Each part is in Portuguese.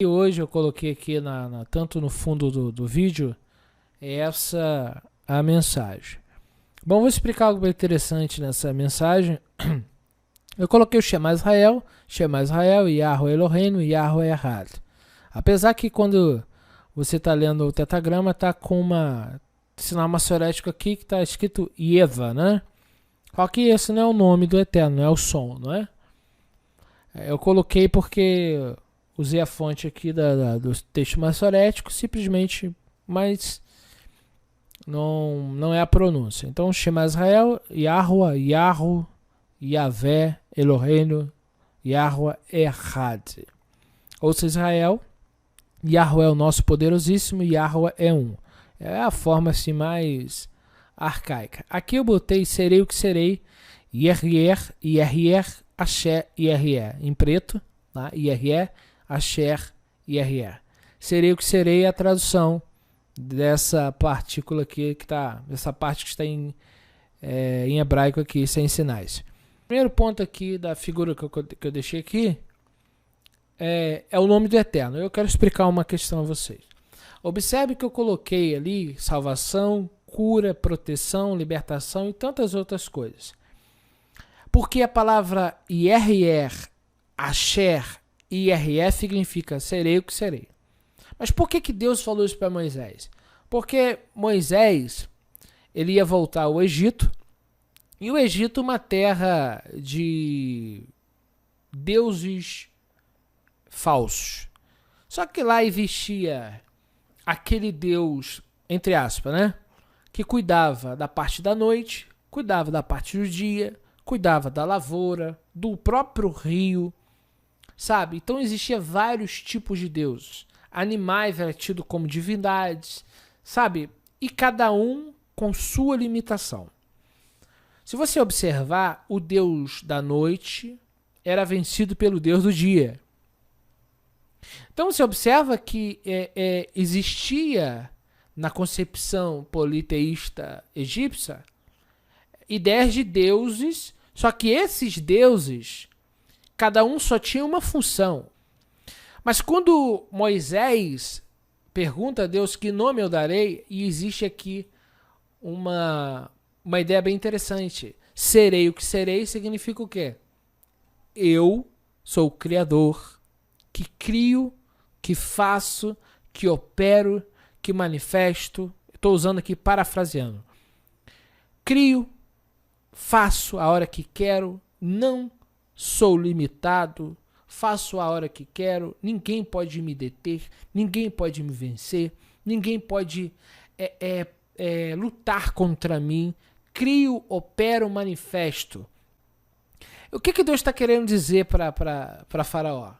E hoje eu coloquei aqui tanto no fundo do vídeo essa a mensagem. Bom, vou explicar algo bem interessante nessa mensagem. Eu coloquei o Shema Israel, Yahweh Eloheinu, Yahweh Echad. Apesar que quando você está lendo o tetagrama, está com sinal maçorético aqui que está escrito Yeva, né? Só que esse não é o nome do Eterno, não é o som, não é? Eu coloquei porque usei a fonte aqui do texto maçorético, simplesmente, mas não é a pronúncia. Então, Shema Israel, Yahweh, Yahu, Yahvé, Eloheinu, Yahweh Echad. Ouça Israel, Yahweh é o nosso poderosíssimo, Yahweh é um. É a forma assim mais arcaica. Aqui eu botei serei o que serei, Yerier, Asher, Yerier, em preto, tá? Yerier, Asher, Yerier. Serei o que serei é a tradução dessa partícula aqui, essa parte que está em hebraico aqui, sem sinais. Primeiro ponto aqui da figura que eu deixei aqui é o nome do Eterno. Eu quero explicar uma questão a vocês. Observe que eu coloquei ali salvação, cura, proteção, libertação e tantas outras coisas. Porque a palavra Yerier, Asher e Yerier significa serei o que serei. Mas por que Deus falou isso para Moisés? Porque Moisés ele ia voltar ao Egito, e o Egito uma terra de deuses falsos. Só que lá existia aquele Deus, entre aspas, né? Que cuidava da parte da noite, cuidava da parte do dia, cuidava da lavoura, do próprio rio, sabe? Então existia vários tipos de deuses. Animais eram tidos como divindades, sabe? E cada um com sua limitação. Se você observar, o Deus da noite era vencido pelo Deus do dia. Então você observa que existia na concepção politeísta egípcia ideias de deuses, só que esses deuses, cada um só tinha uma função. Mas quando Moisés pergunta a Deus que nome eu darei, e existe aqui uma ideia bem interessante. Serei o que serei significa o quê? Eu sou o Criador, que crio, que faço, que opero, que manifesto. Estou usando aqui parafraseando. Crio, faço a hora que quero, não sou limitado, faço a hora que quero, ninguém pode me deter, ninguém pode me vencer, ninguém pode lutar contra mim. Crio, opero, manifesto. O que Deus está querendo dizer para Faraó?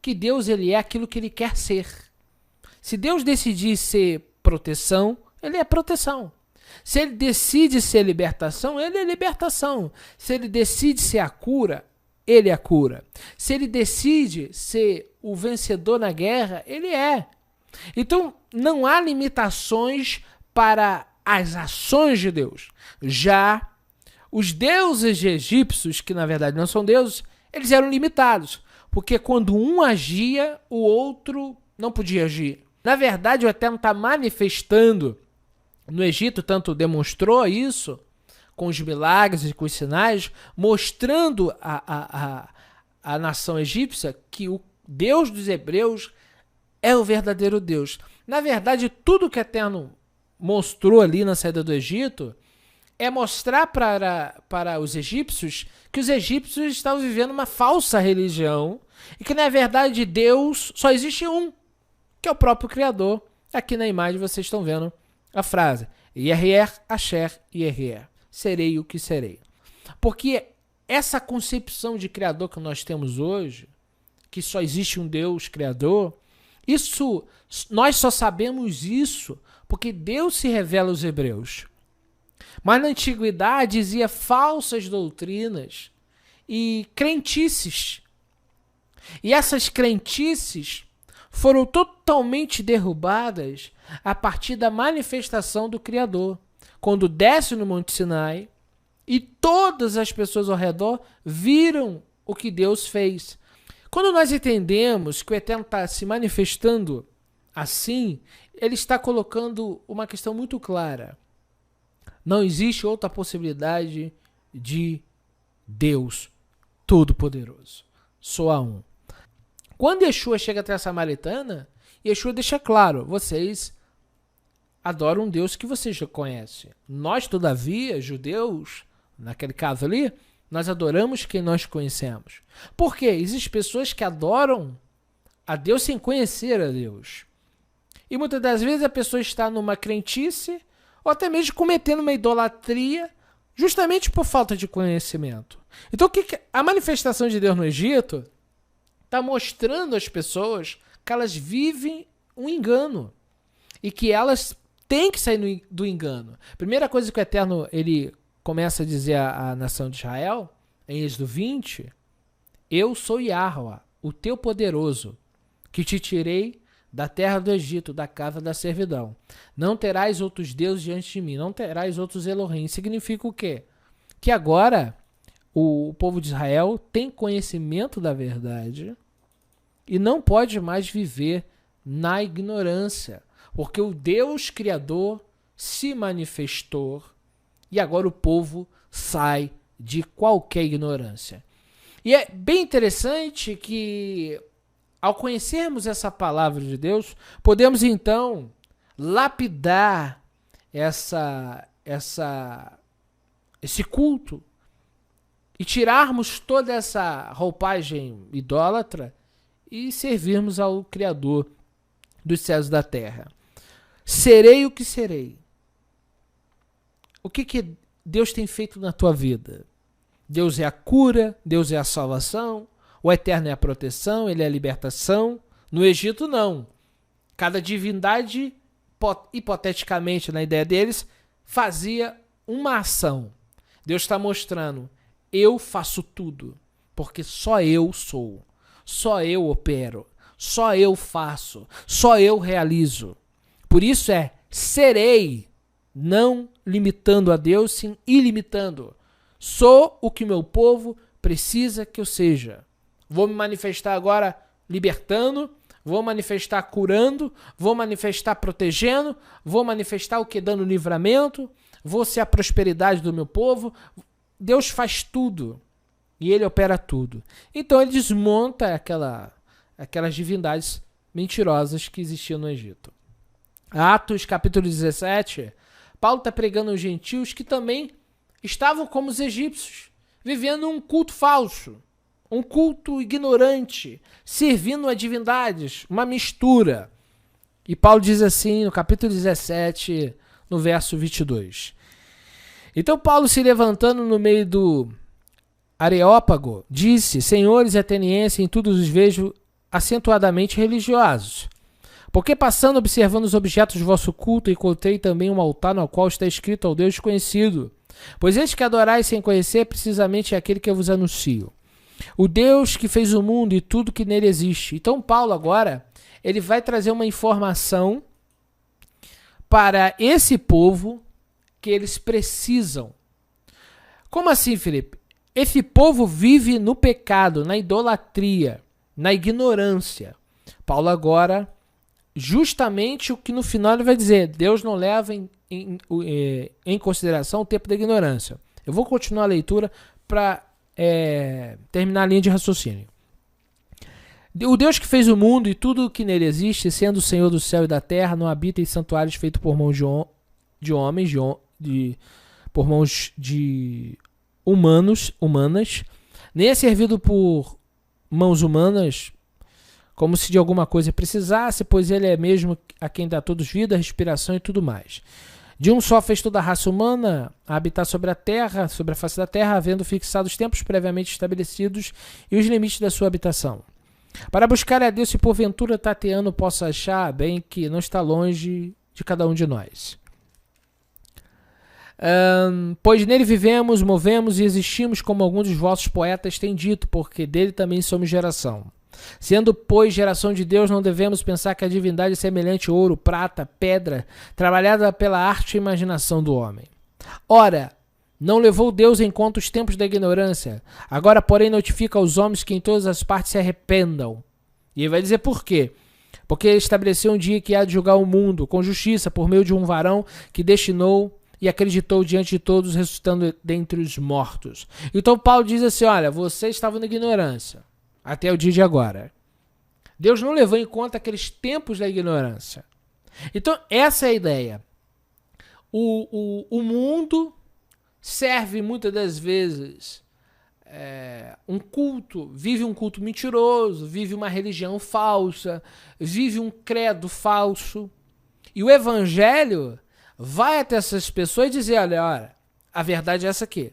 Que Deus ele é aquilo que ele quer ser. Se Deus decidir ser proteção, ele é proteção. Se ele decide ser libertação, ele é libertação. Se ele decide ser a cura, ele é a cura. Se ele decide ser o vencedor na guerra, ele é. Então, não há limitações para as ações de Deus. Já os deuses egípcios, que na verdade não são deuses, eles eram limitados. Porque quando um agia, o outro não podia agir. Na verdade, o Eterno está manifestando no Egito, tanto demonstrou isso com os milagres e com os sinais, mostrando a nação egípcia que o Deus dos hebreus é o verdadeiro Deus. Na verdade, tudo que o Eterno mostrou ali na saída do Egito é mostrar para os egípcios que os egípcios estavam vivendo uma falsa religião e que, na verdade, Deus só existe um, que é o próprio Criador. Aqui na imagem vocês estão vendo a frase Yerier, Asher, Yerier. Serei o que serei. Porque essa concepção de Criador que nós temos hoje, que só existe um Deus Criador, nós só sabemos isso porque Deus se revela aos hebreus. Mas na antiguidade existiam falsas doutrinas e crentices. E essas crentices foram totalmente derrubadas a partir da manifestação do Criador. Quando desce no Monte Sinai e todas as pessoas ao redor viram o que Deus fez. Quando nós entendemos que o Eterno está se manifestando assim, ele está colocando uma questão muito clara. Não existe outra possibilidade de Deus Todo-Poderoso. Só há um. Quando Yeshua chega até a samaritana, Yeshua deixa claro, vocês adoram um Deus que vocês já conhecem. Nós, todavia, judeus, naquele caso ali, nós adoramos quem nós conhecemos. Por quê? Existem pessoas que adoram a Deus sem conhecer a Deus. E muitas das vezes a pessoa está numa crentice ou até mesmo cometendo uma idolatria justamente por falta de conhecimento. Então a manifestação de Deus no Egito está mostrando às pessoas que elas vivem um engano e que elas têm que sair do engano. Primeira coisa que o Eterno ele começa a dizer à nação de Israel, em Êxodo 20, eu sou Yahweh, o teu poderoso, que te tirei da terra do Egito, da casa da servidão. Não terás outros deuses diante de mim, não terás outros Elohim. Significa o quê? Que agora o povo de Israel tem conhecimento da verdade e não pode mais viver na ignorância, porque o Deus Criador se manifestou e agora o povo sai de qualquer ignorância. E é bem interessante que, ao conhecermos essa palavra de Deus, podemos então lapidar esse culto e tirarmos toda essa roupagem idólatra e servirmos ao Criador dos céus e da terra. Serei o que serei. O que Deus tem feito na tua vida? Deus é a cura, Deus é a salvação, o Eterno é a proteção, Ele é a libertação. No Egito, não. Cada divindade, hipoteticamente, na ideia deles, fazia uma ação. Deus está mostrando, eu faço tudo, porque só eu sou, só eu opero, só eu faço, só eu realizo. Por isso serei, não limitando a Deus, sim ilimitando. Sou o que meu povo precisa que eu seja. Vou me manifestar agora libertando, vou manifestar curando, vou manifestar protegendo, vou manifestar o que? Dando livramento, vou ser a prosperidade do meu povo. Deus faz tudo e Ele opera tudo. Então Ele desmonta aquelas divindades mentirosas que existiam no Egito. Atos capítulo 17, Paulo está pregando aos gentios que também estavam como os egípcios, vivendo um culto falso, um culto ignorante, servindo a divindades, uma mistura. E Paulo diz assim no capítulo 17, no verso 22. Então Paulo, se levantando no meio do Areópago, disse: Senhores atenienses, em tudo os vejo acentuadamente religiosos. Porque passando observando os objetos do vosso culto, encontrei também um altar no qual está escrito ao Deus desconhecido. Pois este que adorais sem conhecer, precisamente é aquele que eu vos anuncio. O Deus que fez o mundo e tudo que nele existe. Então Paulo agora, ele vai trazer uma informação para esse povo que eles precisam. Como assim, Felipe? Esse povo vive no pecado, na idolatria, na ignorância. Paulo agora, justamente o que no final ele vai dizer, Deus não leva em consideração o tempo da ignorância. Eu vou continuar a leitura para terminar a linha de raciocínio. O Deus que fez o mundo e tudo o que nele existe, sendo o Senhor do céu e da terra, não habita em santuários feitos por mãos de homens, por mãos de humanas, nem é servido por mãos humanas, como se de alguma coisa precisasse, pois ele é mesmo a quem dá todos vida, respiração e tudo mais. De um só fez toda a raça humana a habitar sobre a terra, sobre a face da terra, havendo fixado os tempos previamente estabelecidos e os limites da sua habitação. Para buscar a Deus, se porventura tateando possa achar bem que não está longe de cada um de nós. Pois nele vivemos, movemos e existimos, como alguns dos vossos poetas têm dito, porque dele também somos geração. Sendo, pois, geração de Deus, não devemos pensar que a divindade é semelhante a ouro, prata, pedra, trabalhada pela arte e imaginação do homem. Ora, Não levou Deus em conta os tempos da ignorância. Agora, porém, notifica aos homens que em todas as partes se arrependam. E ele vai dizer por quê. Porque ele estabeleceu um dia que há de julgar o mundo com justiça por meio de um varão que destinou e acreditou diante de todos, ressuscitando dentre os mortos. Então Paulo diz assim, olha, vocês estavam na ignorância até o dia de agora. Deus não levou em conta aqueles tempos da ignorância. Então essa é a ideia. O mundo serve muitas das vezes um culto, vive um culto mentiroso, vive uma religião falsa, vive um credo falso. E o evangelho vai até essas pessoas e dizer, olha, a verdade é essa aqui.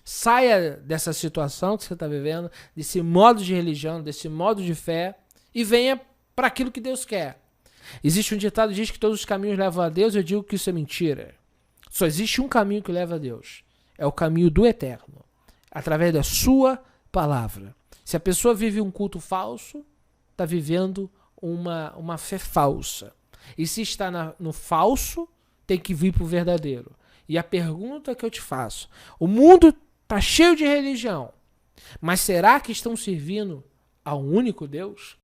Saia dessa situação que você está vivendo, desse modo de religião, desse modo de fé, e venha para aquilo que Deus quer. Existe um ditado que diz que todos os caminhos levam a Deus, eu digo que isso é mentira. Só existe um caminho que leva a Deus. É o caminho do eterno. Através da sua palavra. Se a pessoa vive um culto falso, está vivendo uma fé falsa. E se está no falso, tem que vir para o verdadeiro. E a pergunta que eu te faço, o mundo está cheio de religião, mas será que estão servindo a um único Deus?